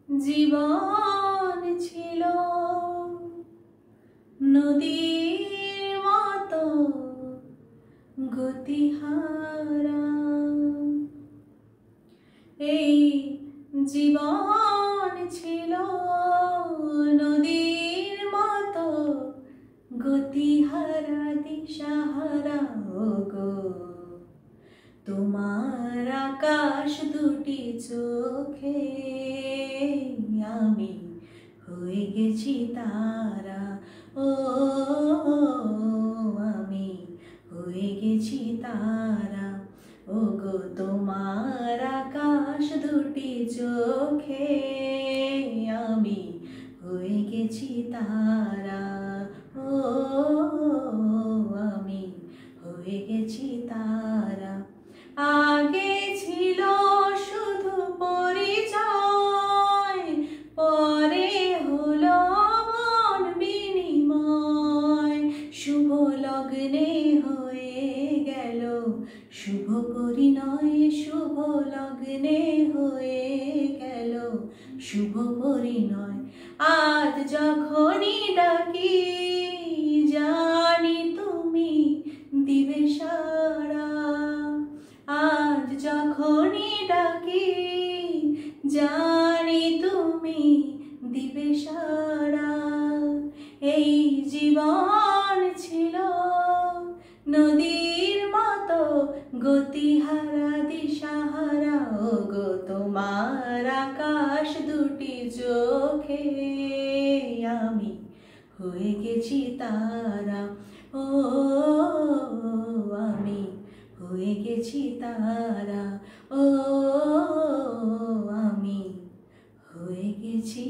জীবন ছিল নদীর মতো গতিহারা, এই জীবন ছিল নদীর মতো গতিহারা দিশাহারা। ওগো তোমার আকাশ দুটি চোখে আমি হয়ে গেছি তারা। ও আমি হয়ে গেছি তারা। ওগো তোমার আকাশ দুটি চোখে আমি হয়ে গেছি তারা। ও আমি হয়ে গেছি তারা। আগে ছিল শুধু পরিচয়, পরে হলো মন বিনিময়। শুভ লগ্নে হয়ে গেল শুভ পরিণয়, শুভ লগ্নে হয়ে গেল শুভ পরিণয়। আজ যখনই ডাকি জানি তুমি দিবে সাড়া। আজ যখনই ডাকি জানি তুমি দিবে সাড়া। এই জীবন ছিল নদীর মতো গতিহারা দিশাহারা। ওগো তোমার আকাশ দুটি চোখে আমি হয়ে গেছি তারা। ও আমি হয়ে গেছি তারা। ও আমি হয়ে গেছি